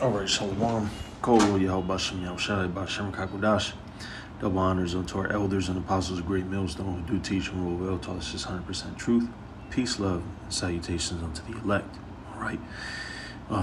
All right, Shalom. Kol Yahweh Bashem Yahushai Bashem Kakudash. Double honors unto our elders and apostles of great millstone who do teach and rule well, taught us this 100% truth. Peace, love, and salutations unto the elect. All right.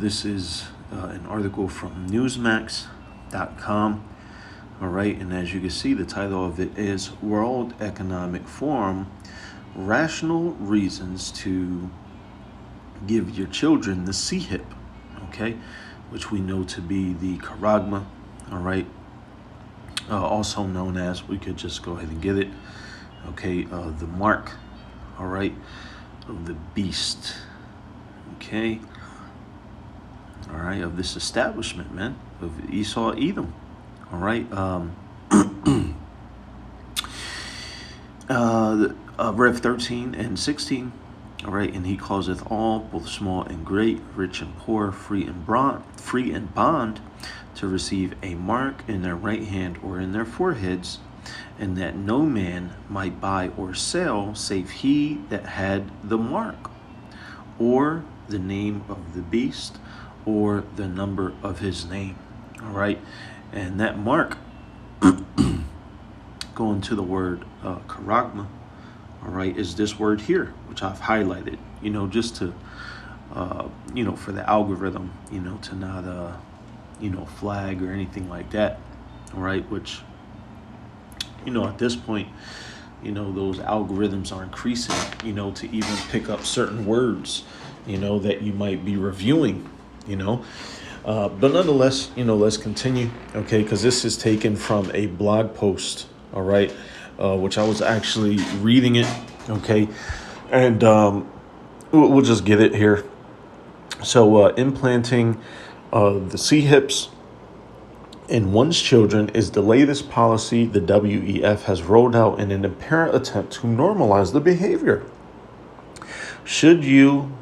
This is an article from Newsmax.com. All right. And as you can see, the title of it is World Economic Forum Rational Reasons to Give Your Children the CHIP. Okay. Which we know to be the Charagma, all right, also known as, we could just go ahead and get it, okay, the mark, all right, of the beast, okay, all right, of this establishment, man, of Esau Edom, all right, Rev 13 and 16. All right, and he causeth all, both small and great, rich and poor, free and bond, to receive a mark in their right hand or in their foreheads, and that no man might buy or sell save he that had the mark, or the name of the beast, or the number of his name. All right, and that mark, going to the word charagma, all right, is this word here, which I've highlighted, just to, for the algorithm, to not, flag or anything like that, all right, which, at this point, those algorithms are increasing, to even pick up certain words, that you might be reviewing, but nonetheless, let's continue, okay, because this is taken from a blog post, all right, which I was actually reading it, okay, and we'll just get it here. So implanting the C-hips in one's children is the latest policy the WEF has rolled out in an apparent attempt to normalize the behavior. Should you,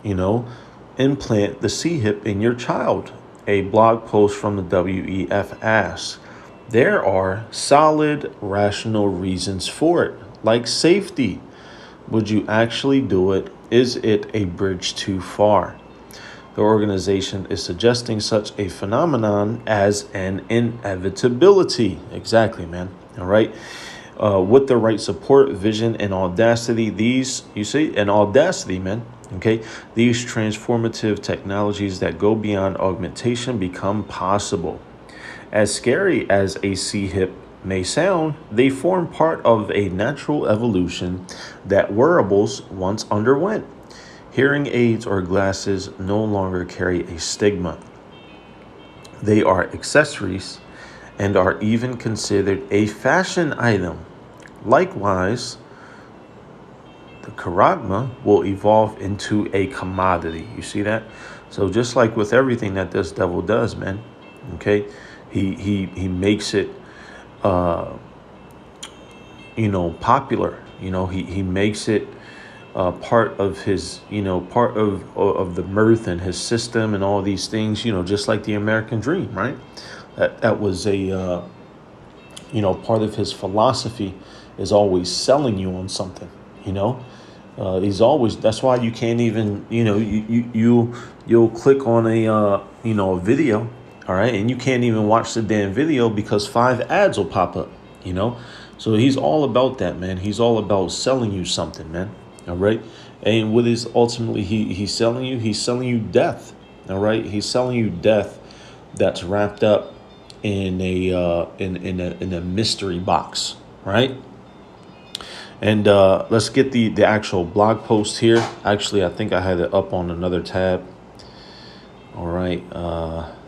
implant the C-hip in your child? A blog post from the WEF asks. There are solid, rational reasons for it, like safety. Would you actually do it? Is it a bridge too far? The organization is suggesting such a phenomenon as an inevitability. Exactly, man. All right. With the right support, vision, and audacity, man. Okay. These transformative technologies that go beyond augmentation become possible. As scary as a C-hip may sound, they form part of a natural evolution that wearables once underwent. Hearing aids or glasses no longer carry a stigma. They are accessories and are even considered a fashion item. Likewise, the charagma will evolve into a commodity. You see that? So just like with everything that this devil does, man, okay, he makes it, popular. He makes it part of his, part of the mirth and his system and all these things. Just like the American dream, right? That was a, part of his philosophy is always selling you on something. He's always. That's why you can't even, you'll click on a video. All right. And you can't even watch the damn video because 5 ads will pop up, So he's all about that, man. He's all about selling you something, man. All right. And what is ultimately he's selling you? He's selling you death. All right. He's selling you death that's wrapped up in a in a mystery box. Right. And let's get the actual blog post here. Actually, I think I had it up on another tab. All right.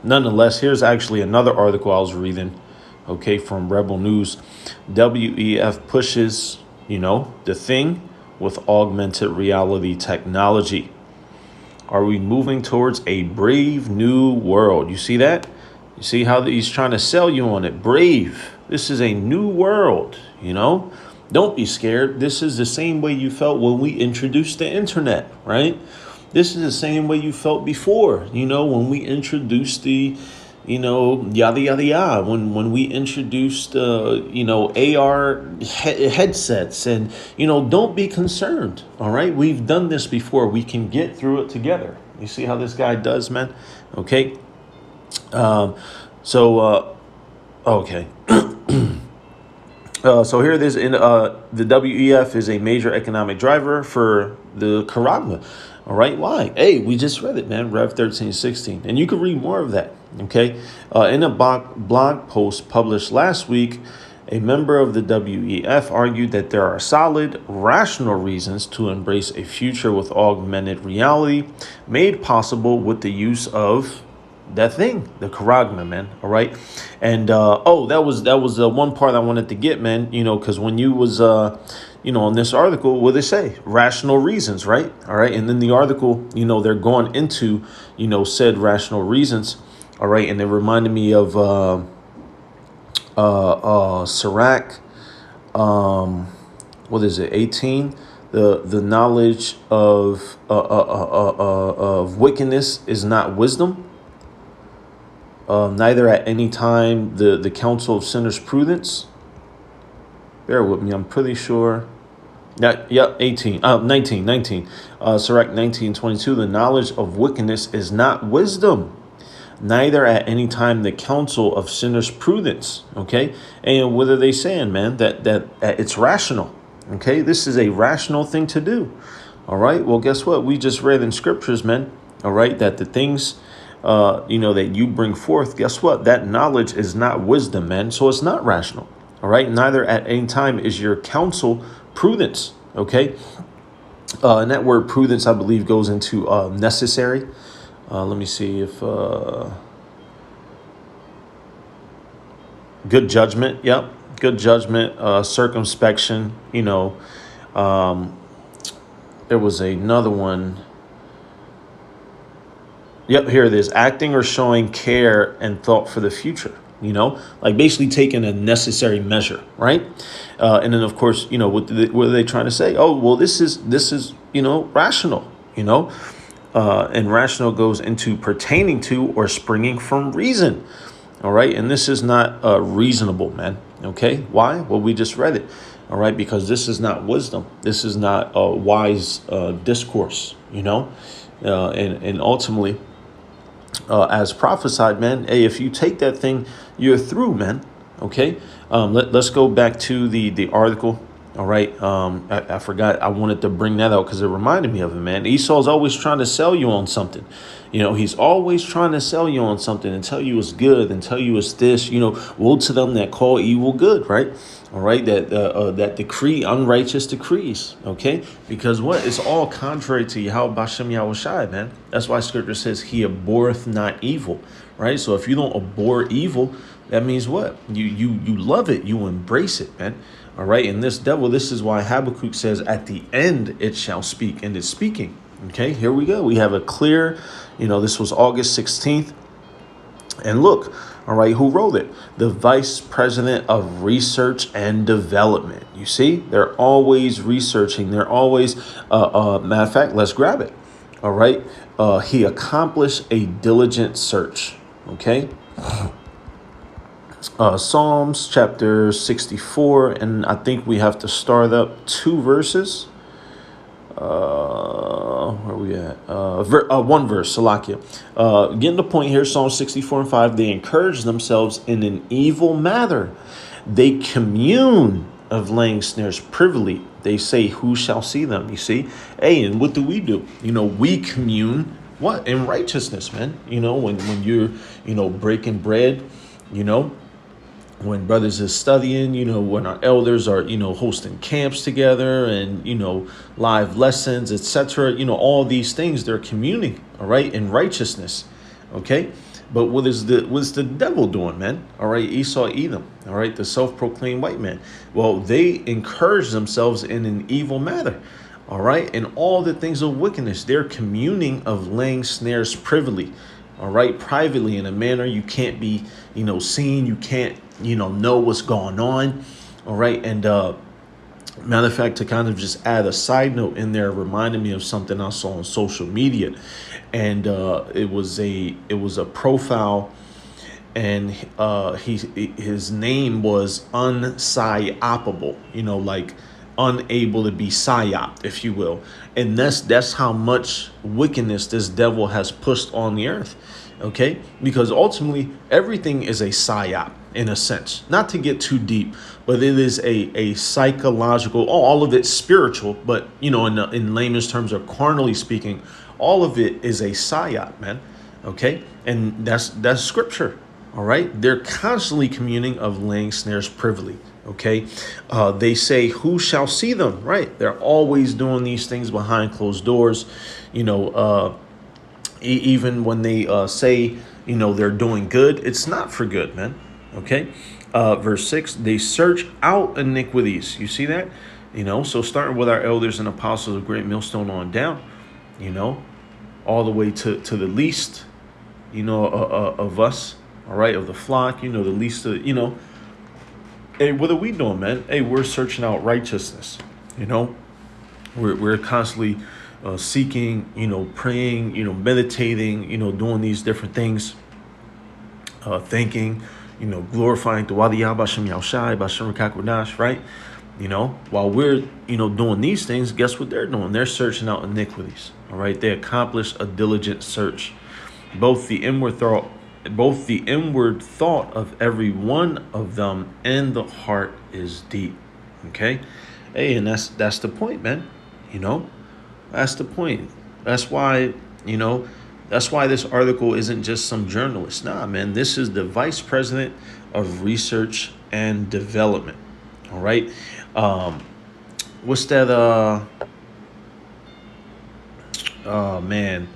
Nonetheless, here's actually another article I was reading, okay, from Rebel News. WEF pushes, the thing with augmented reality technology. Are we moving towards a brave new world? You see that? You see how he's trying to sell you on it? Brave. This is a new world, Don't be scared. This is the same way you felt when we introduced the internet, right? This is the same way you felt before, when we introduced the, yada, yada, yada, when we introduced, AR headsets and, don't be concerned. All right. We've done this before. We can get through it together. You see how this guy does, man? Okay. So okay. So here it is in the WEF is a major economic driver for the Charagma. All right, why? Hey, we just read it, man. Rev 13:16, and you can read more of that. Okay, in a blog post published last week, a member of the WEF argued that there are solid, rational reasons to embrace a future with augmented reality, made possible with the use of that thing, the charagma, man. All right, and that was the one part I wanted to get, man. Because when you was on this article, what they say, rational reasons, right? All right, and then the article, they're going into said rational reasons, all right, and it reminded me of Sirach, what is it, 18. The knowledge of wickedness is not wisdom. Neither at any time the counsel of sinners prudence. Bear with me, I'm pretty sure. Yeah, 18, 19. Sirach 19:22. The knowledge of wickedness is not wisdom, neither at any time the counsel of sinners prudence. Okay, and what are they saying, man? That it's rational. Okay, this is a rational thing to do. All right. Well, guess what? We just read in scriptures, man. All right, that the things that you bring forth, guess what? That knowledge is not wisdom, man. So it's not rational. All right. Neither at any time is your counsel prudence. Okay. And that word prudence, I believe, goes into necessary. Let me see if good judgment. Yep. Good judgment, circumspection. There was another one. Yep, here it is. Acting or showing care and thought for the future, like basically taking a necessary measure, right? And then, of course, what are they trying to say? Oh, well, this is rational, and rational goes into pertaining to or springing from reason. All right. And this is not reasonable, man. OK, why? Well, we just read it. All right. Because this is not wisdom. This is not wise discourse, and ultimately, as prophesied, man, hey, if you take that thing, you're through, man. Okay. Let's go back to the article. All right. I forgot. I wanted to bring that out because it reminded me of it, man. Esau's always trying to sell you on something. He's always trying to sell you on something and tell you it's good and tell you it's this, woe to them that call evil good, right? All right. That decree unrighteous decrees. OK, because what? It's all contrary to Yahweh Bashem Yahushai, man. That's why scripture says he abhorreth not evil. Right. So if you don't abhor evil, that means what? You love it. You embrace it, man. All right. And this devil, this is why Habakkuk says at the end it shall speak, and it's speaking. OK, here we go. We have a clear, this was August 16th. And look, all right, who wrote it? The Vice President of Research and Development. You see, they're always researching. They're always, matter of fact, let's grab it. All right. He accomplished a diligent search. OK. Psalms chapter 64. And I think we have to start up 2 verses. Where are we at? One verse, Salakia. Getting the point here, Psalm 64:5. They encourage themselves in an evil manner. They commune of laying snares privily. They say, who shall see them? You see? Hey, and what do? We commune what? In righteousness, man. When you're, breaking bread, when brothers is studying, when our elders are, hosting camps together and, live lessons, etc., all these things, they're communing, all right, in righteousness. Okay. But what's the devil doing, man? All right. Esau, Edom, all right, the self-proclaimed white man. Well, they encourage themselves in an evil manner. All right. And all the things of wickedness, they're communing of laying snares privily. All right. Privately, in a manner you can't be, seen. You can't, know what's going on. All right. And matter of fact, to kind of just add a side note in there, reminded me of something I saw on social media. And it was a profile, and his name was unpsyopable, like unable to be psyoped, if you will. And that's how much wickedness this devil has pushed on the earth. Okay, because ultimately everything is a psyop in a sense. Not to get too deep, but it is a psychological. All of it's spiritual, but in layman's terms or carnally speaking, all of it is a psyop, man. Okay, and that's scripture. All right, they're constantly communing of laying snares privily. Okay, they say, "Who shall see them?" Right? They're always doing these things behind closed doors. You know. Even when they say they're doing good, it's not for good, man. Okay, verse 6, they search out iniquities. You see that? So starting with our elders and apostles of great millstone on down, you know all the way to the least of us, all right, of the flock, the least of hey, what are we doing, man? Hey, we're searching out righteousness. you know we're constantly seeking, praying, meditating, doing these different things, thinking, glorifying the Wadiyah Bashem Yahushai, Bashem Rakakwadash, right? While we're, doing these things, guess what they're doing? They're searching out iniquities. All right. They accomplish a diligent search. Both the inward thought, both the inward thought of every one of them and the heart is deep. Okay. Hey, and that's the point, man. That's the point. That's why, that's why this article isn't just some journalist. Nah, man, this is the vice president of research and development. All right. What's that? Man.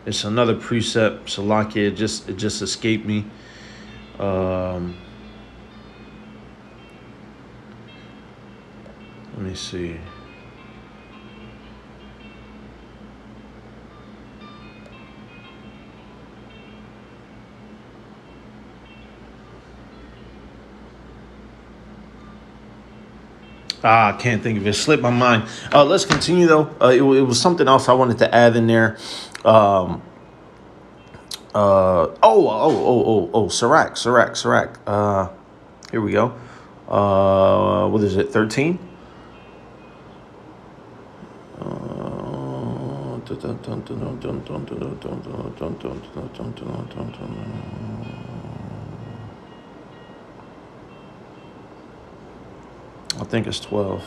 It's another precept. Salakia. It just escaped me. Let me see. I can't think of it. Slipped my mind. Let's continue though. It was something else I wanted to add in there. Sirac. Here we go. What is it? 13. I think it's 12.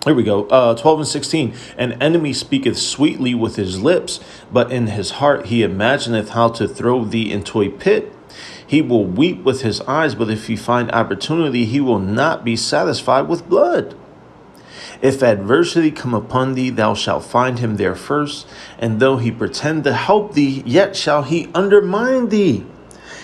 Here we go. 12 and 16. An enemy speaketh sweetly with his lips, but in his heart he imagineth how to throw thee into a pit. He will weep with his eyes, but if he find opportunity, he will not be satisfied with blood. If adversity come upon thee, thou shalt find him there first, and though he pretend to help thee, yet shall he undermine thee.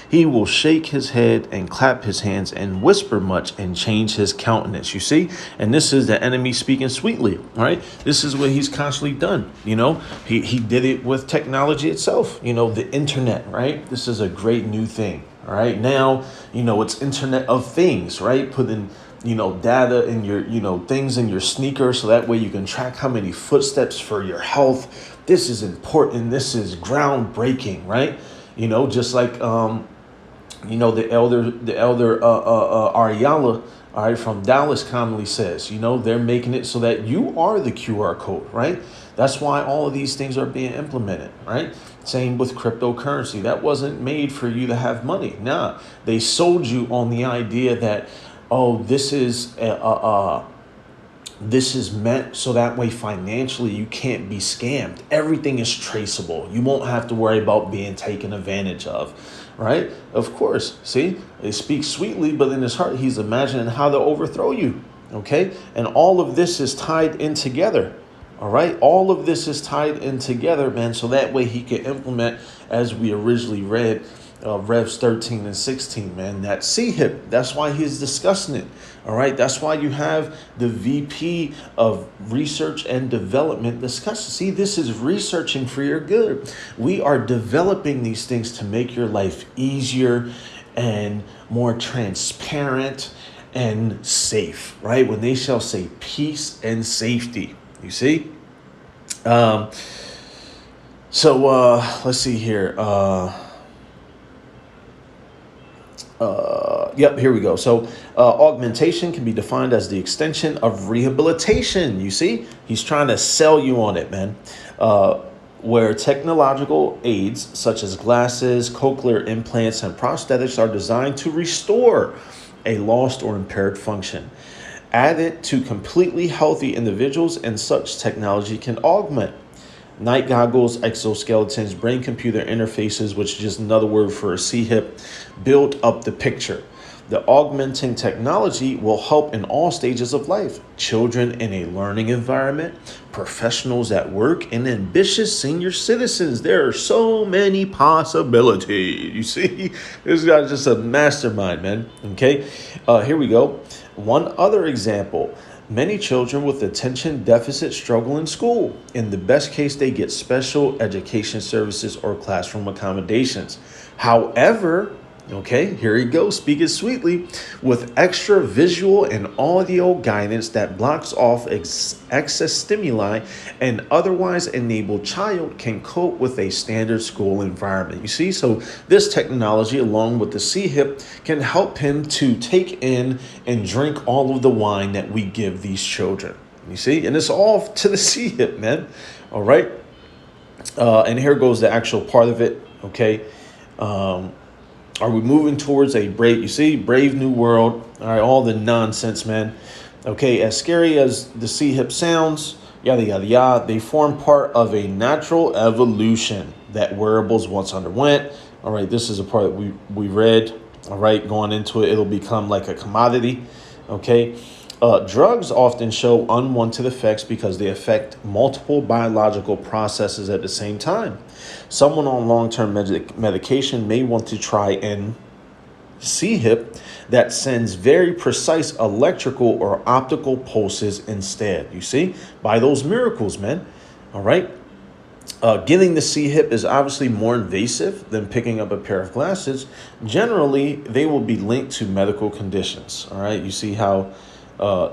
He will shake his head and clap his hands and whisper much and change his countenance. You see? And this is the enemy speaking sweetly, right? This is what he's constantly done. He did it with technology itself, the internet, right? This is a great new thing. All right. Now, it's Internet of Things, right? Putting, data in your, things in your sneaker so that way you can track how many footsteps for your health. This is important. This is groundbreaking, right? Just like, the elder Ariala, all right, from Dallas commonly says, they're making it so that you are the QR code, right? That's why all of these things are being implemented, right? Same with cryptocurrency. That wasn't made for you to have money. Nah, they sold you on the idea that, this is this is meant so that way financially you can't be scammed. Everything is traceable. You won't have to worry about being taken advantage of, right? Of course, see, they speak sweetly, but in his heart, he's imagining how to overthrow you, okay? And all of this is tied in together, all right? All of this is tied in together, man, so that way he can implement, as we originally read, Revs 13 and 16, man, that see him. That's why he's discussing it. All right. That's why you have the VP of research and development discuss. See, this is researching for your good. We are developing these things to make your life easier and more transparent and safe, right? When they shall say peace and safety, you see? So let's see here. Yep, here we go. So augmentation can be defined as the extension of rehabilitation. You see, he's trying to sell you on it, man. Where technological aids such as glasses, cochlear implants, and prosthetics are designed to restore a lost or impaired function. Added to completely healthy individuals, and such technology can augment night goggles, exoskeletons, brain computer interfaces, which is just another word for a C-hip, build up the picture. The augmenting technology will help in all stages of life: children in a learning environment, professionals at work, and ambitious senior citizens. There are so many possibilities. You see, this guy's just a mastermind, man. Okay, here we go. One other example. Many children with attention deficit struggle in school. In the best case, they get special education services or classroom accommodations. However, okay, here he goes, speaking sweetly, with extra visual and audio guidance that blocks off excess stimuli and otherwise enabled child can cope with a standard school environment. You see, so this technology, along with the C-hip, can help him to take in and drink all of the wine that we give these children. You see, and it's all to the C-hip, man. All right. And here goes the actual part of it. Okay. Are we moving towards a brave new world? All right, all the nonsense, man. Okay, as scary as the C-hip sounds, yada, yada, yada, they form part of a natural evolution that wearables once underwent. All right, this is a part that we read. All right, going into it, it'll become like a commodity. Okay. Drugs often show unwanted effects because they affect multiple biological processes at the same time. Someone on long-term medication may want to try an C-hip that sends very precise electrical or optical pulses instead. You see, by those miracles, man. All right. Getting the C-hip is obviously more invasive than picking up a pair of glasses. Generally, they will be linked to medical conditions. All right. You see how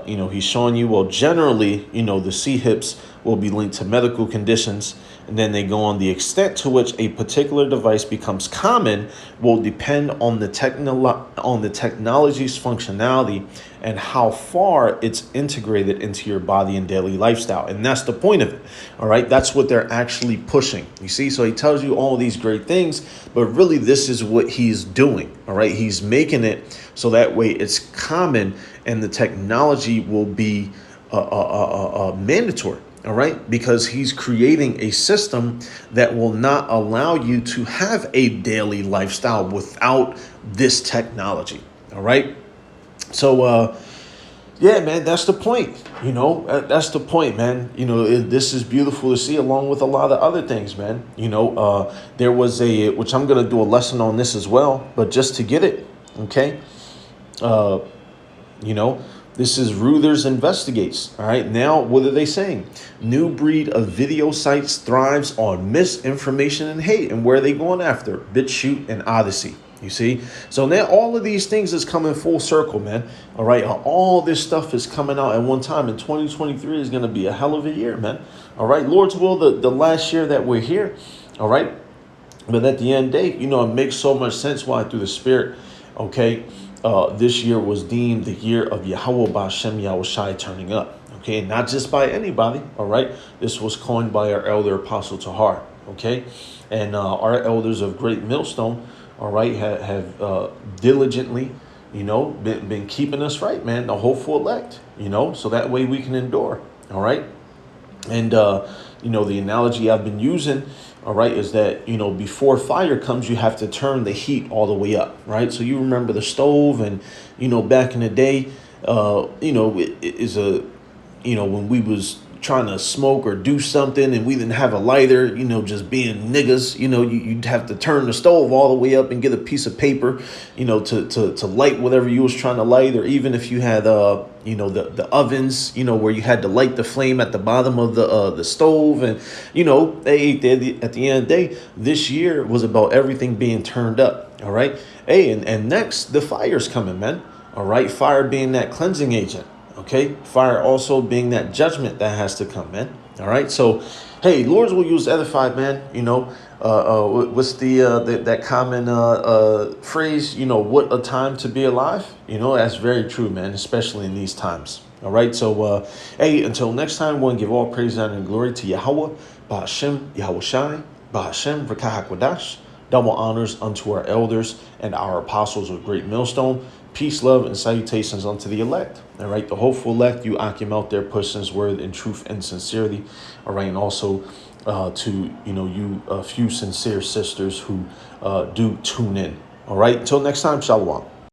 he's showing you, well, generally, the C-hips will be linked to medical conditions. And then they go on: the extent to which a particular device becomes common will depend on the technology's functionality and how far it's integrated into your body and daily lifestyle. And that's the point of it. All right. That's what they're actually pushing. You see, so he tells you all these great things, but really this is what he's doing. All right. He's making it so that way it's common and the technology will be mandatory. All right, because he's creating a system that will not allow you to have a daily lifestyle without this technology. All right. So, yeah, man, that's the point. That's the point, man. This is beautiful to see, along with a lot of other things, man. There was which I'm going to do a lesson on this as well, but just to get it. Okay. This is Reuters investigates. All right. Now, what are they saying? New breed of video sites thrives on misinformation and hate. And where are they going after? BitChute and Odyssey. You see? So now all of these things is coming full circle, man. All right. All this stuff is coming out at one time. And 2023 is going to be a hell of a year, man. All right. Lord's will, the last year that we're here. All right. But at the end of the day, it makes so much sense why through the Spirit, okay, this year was deemed the year of Yahweh B'Shem Yahushai turning up. Okay, not just by anybody. All right, this was coined by our elder Apostle Tahar. Okay, and our elders of Great Millstone, all right, have diligently, been keeping us right, man. The hopeful elect, so that way we can endure. All right, and the analogy I've been using, all right, is that, before fire comes, you have to turn the heat all the way up, right? So you remember the stove and, back in the day, when we was trying to smoke or do something and we didn't have a lighter, just being niggas, you'd have to turn the stove all the way up and get a piece of paper, to light whatever you was trying to light. Or even if you had, the ovens, where you had to light the flame at the bottom of the stove. And, at the end of the day, this year was about everything being turned up. All right. Hey, and next, the fire's coming, man. All right. Fire being that cleansing agent. Okay, fire also being that judgment that has to come, man. All right. So, hey, Lords will use edified, man. What's that common phrase? What a time to be alive. That's very true, man. Especially in these times. All right. So, hey, until next time, I want to give all praise, honor, and glory to Yahweh, Ba'ashem, Yahweh Shai, Ba'ashem, V'kahakwadash. Double honors unto our elders and our apostles of Great Millstone. Peace, love, and salutations unto the elect. All right, the hopeful elect, you Akim out there pushing his word in truth and sincerity. All right, and also to you a few sincere sisters who do tune in. All right, until next time, shalom.